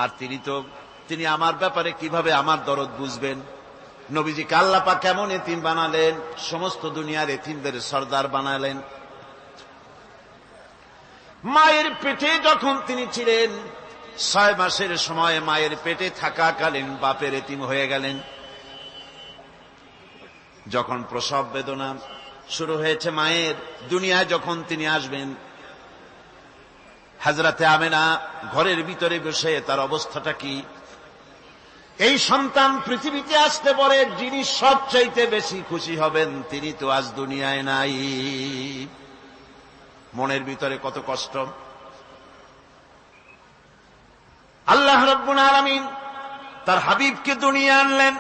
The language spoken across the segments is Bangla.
আর তিনি আমার ব্যাপারে কিভাবে আমার দরদ বুঝবেন? নবীজিকে আল্লাহ পাক কেমন এতিম বানালেন, সমস্ত দুনিয়ার এতিমদের সর্দার বানালেন। মায়ের পেটে যখন তিনি ছিলেন, 6 মাসের সময় মায়ের পেটে থাকাকালীন বাপের এতিম হয়ে গেলেন। যখন প্রসব বেদনা শুরু হয়েছে মায়ের, দুনিয়ায় যখন তিনি আসবেন, হযরতে আমেনা ঘরের ভিতরে বসে তার অবস্থাটা কি? এই সন্তান পৃথিবীতে আসতে পরে যিনি সবচাইতে বেশি খুশি হবেন তিনি তো আজ দুনিয়ায় নাই। মনের ভিতরে কত কষ্ট। আল্লাহ রাব্বুল আলামিন তার হাবিবকে দুনিয়া আনলেন।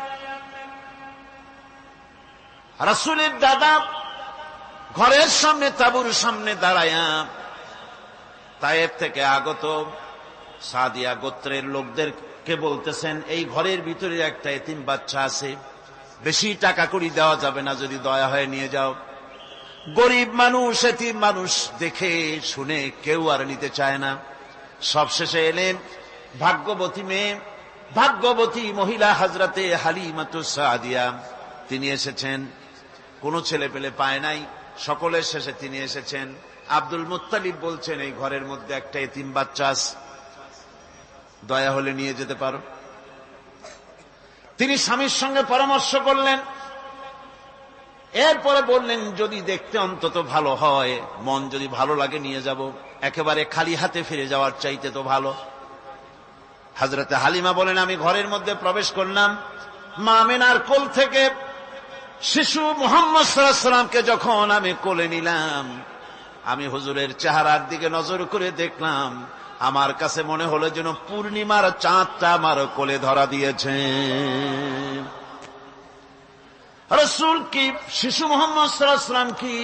রাসূলের দাদা ঘরের সামনে তাঁবুর সামনে দাঁড়ায়া তায়েব থেকে আগত সাদিয়া গোত্রের লোকদেরকে বলতেছেন, এই ঘরের ভিতরে একটা এতিম বাচ্চা আছে, বেশি টাকা কড়ি দেওয়া যাবে না, যদি দয়া হয় নিয়ে যাও। গরিব মানুষ, এতিম মানুষ দেখে শুনে কেউ আর নিতে চায় না। সবশেষে এলেন ভাগ্যবতী মেয়ে, ভাগ্যবতী মহিলা হযরতে হালিমাতুস সাদিয়া। তিনি এসেছেন, কোন ছেলে পেলে পায় নাই, সকলের শেষে তিনি এসেছেন। আব্দুল মুত্তালিব বলছেন, এই ঘরের মধ্যে একটা এতিম বাচ্চা আছে, দয়া হলে নিয়ে যেতে পারো। তিনি স্বামীর সঙ্গে পরামর্শ করলেন, এরপরে বললেন, যদি দেখতে অন্তত ভালো হয়, মন যদি ভালো লাগে নিয়ে যাব, একেবারে খালি হাতে ফিরে যাওয়ার চাইতে তো ভালো। হযরতে হালিমা বলেন, আমি ঘরের মধ্যে প্রবেশ করলাম, মা আমেনার কোল থেকে শিশু মুহাম্মদ সাল্লাল্লাহু আলাইহি সাল্লামকে যখন আমি কোলে নিলাম, আমি হুজুরের চেহারার দিকে নজর করে দেখলাম, আমার কাছে মনে হলো যেন পূর্ণিমার চাঁদটা আমার কোলে ধরা দিয়েছে। রাসূল কি শিশু মুহাম্মদ সাল্লাল্লাহু আলাইহি সাল্লাম কি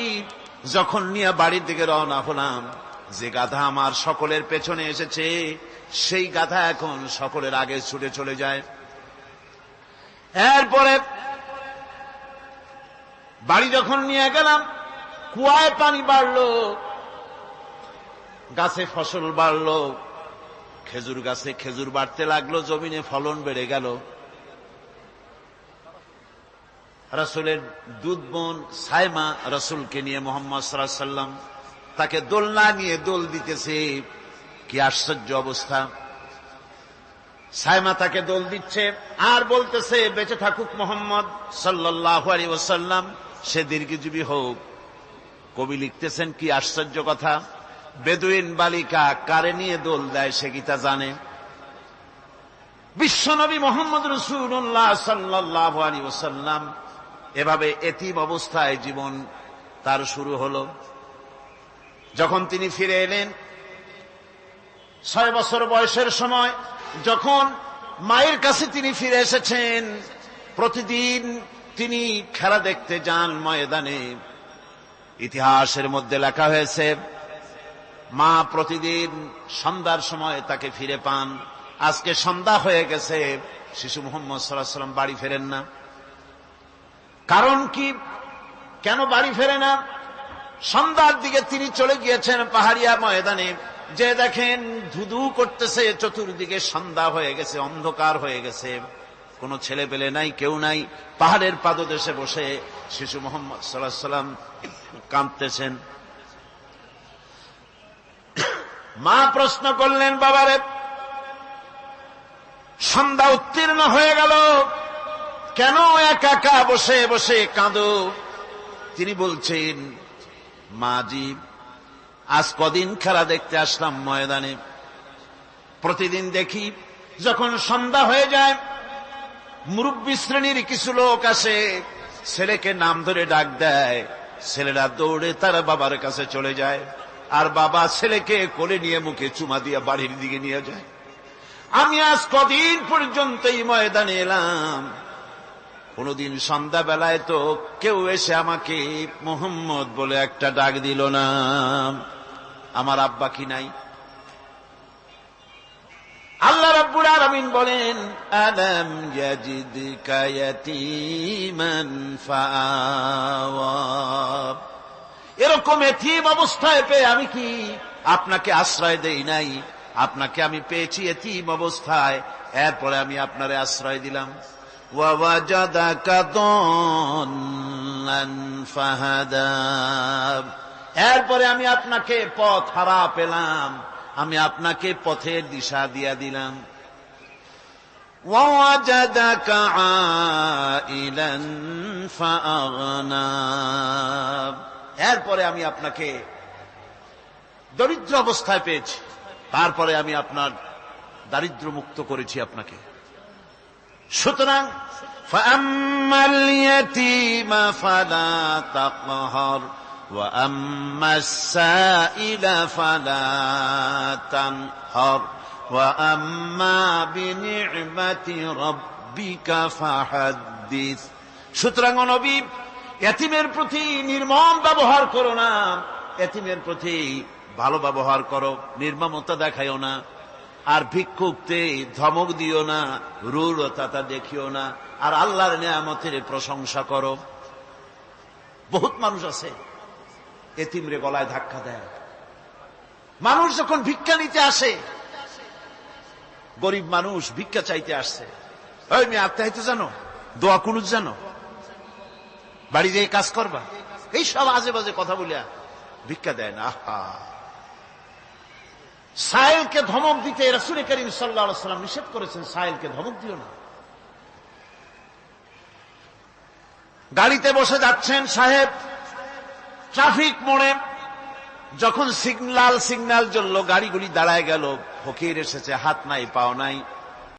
যখন নিয়ে বাড়ির দিকে রওনা হলাম, যে গাধা আমার সকলের পেছনে এসেছে, সেই গাধা এখন সকলের আগে ছুটে চলে যায়। এরপরে বাড়ি যখন নিয়ে গেলাম, কুয়ায় পানি বাড়লো, গাছে ফসল বাড়লো, খেজুর গাছে খেজুর বাড়তে লাগলো, জমিনে ফলন বেড়ে গেল। রাসূলের দুধ বোন সাইমা রাসূলকে নিয়ে মুহাম্মদ সাল্লাল্লাহু আলাইহি সাল্লাম তাকে দোলনা নিয়ে দোল দিতেছে। কি আশ্চর্য অবস্থা! সাইমা তাকে দোল দিচ্ছে আর বলতেছে, বেঁচে থাকুক মুহাম্মদ সাল্লাল্লাহু আলাইহি ওয়াসাল্লাম, সে দীর্ঘজীবী হোক। কবি লিখতেছেন, কি আশ্চর্য কথা! বেদুইন বালিকা কারে নিয়ে দোল দেয় সে কি তা জানে? বিশ্বনবী মুহাম্মদ রাসূলুল্লাহ সাল্লাল্লাহু আলাইহি ওয়াসাল্লাম এভাবে এতিম অবস্থায় জীবন তার শুরু হলো। যখন তিনি ফিরে এলেন 6 বছর বয়সের সময়, যখন মায়ের কাছে তিনি ফিরে এসেছেন, প্রতিদিন তিনি খেলা দেখতে যান ময়দানে। ইতিহাসের মধ্যে লেখা হয়েছে, মা প্রতিদিন সন্ধ্যার সময় তাকে ফিরে পান। আজকে সন্ধ্যা হয়ে গেছে, শিশু মুহাম্মদ সাল্লাল্লাহু আলাইহি ওয়াসাল্লাম বাড়ি ফেরেন না। কারণ কি, কেন বাড়ি ফেরে না? সন্ধ্যার দিকে তিনি চলে গিয়েছেন পাহাড়িয়া ময়দানে, যে দেখেন ধুধু করতেছে, চতুর্দিকে সন্ধ্যা হয়ে গেছে, অন্ধকার হয়ে গেছে, কোন ছেলে পেলে নাই, কেউ নাই। পাহাড়ের পাদদেশে বসে শিশু মুহাম্মদ সাল্লাল্লাহু আলাইহি ওয়াসাল্লাম কাঁদতেছেন। মা প্রশ্ন করলেন, বাবারে, সন্ধ্যা উত্তীর্ণ হয়ে গেল, কেন একা একা বসে বসে কাঁদো? তিনি বলছেন, মাজি, আজ কদিন খেলা দেখতে আসলাম ময়দানে, প্রতিদিন দেখি যখন সন্ধ্যা হয়ে যায়, মুরব্বী শ্রেণীর কিছু লোক আসে, ছেলেকে নাম ধরে ডাক দেয়, ছেলেরা দৌড়ে তার বাবার কাছে চলে যায়, আর বাবা ছেলেকে কোলে নিয়ে মুখে চুমা দিয়ে বাড়ির দিকে নিয়ে যায়। আমি আজ কদিন পর্যন্ত এই ময়দানে এলাম, কোনদিন সন্ধ্যাবেলায় তো কেউ এসে আমাকে মুহাম্মদ বলে একটা ডাক দিল না। আমার আব্বা কি নাই? আল্লাহ রাব্বুল আলামিন বলেন, আলাম ইয়াজিদকা ইয়াতীমান ফাআওয়া, এরকম এতিম অবস্থায় পেয়ে আমি কি আপনাকে আশ্রয় দেই নাই? আপনাকে আমি পেয়েছি এতিম অবস্থায়, এরপরে আমি আপনারে আশ্রয় দিলাম। ওয়াওয়াজাদাকা দাল্লান ফাহাদা, এরপরে আমি আপনাকে পথ হারা পেলাম, আমি আপনাকে পথের দিশা দিয়া দিলাম। ওয়াওয়াজাদাকা আইলান ফাআগনা, এরপরে আমি আপনাকে দরিদ্র অবস্থায় পেয়েছি, তারপরে আমি আপনার দারিদ্র মুক্ত করেছি আপনাকে। সুতরাং ফাআম্মাল ইয়াতীমা ফালা তাকহার ওয়া আম্মাস সাইলা ফালা তানহার ওয়া আম্মা বিনি'মাতি রাব্বিকা ফাহাদ্দিস। সুতরাং নবী, এতিমের প্রতি নির্মম ব্যবহার করো না, এতিমের প্রতি ভালো ব্যবহার করো, নির্মমতা দেখাইও না। আর ভিক্ষুককে ধমক দিও না, রূঢ়তা দেখিও না, আর আল্লাহর নিয়ামতের প্রশংসা করো। বহুত মানুষ আছে এতিমরে গলায় ধাক্কা দেয়। মানুষ যখন ভিক্ষা নিতে আসে, গরিব মানুষ ভিক্ষা চাইতে আসছে, ওই মেয়ে আত্মাহিত জানো, দোয়া কুনুত জানো, বাড়ি যেয়ে কাজ করবা, এই সব আজে বাজে কথা বলিয়া ভিক্ষা দেয় না। আহা, সাইলকে ধমক দিতে রাসূল করিম সাল্লাল্লাহু আলাইহি ওয়াসাল্লাম নিষেধ করেছেন, সাইলকে ধমক দিও না। গাড়িতে বসে যাচ্ছেন সাহেব, ট্রাফিক মোড়ে যখন সিগন্যাল জ্বলল, গাড়িগুলি দাঁড়ায় গেল, ফকির এসেছে, হাত নাই পাও নাই,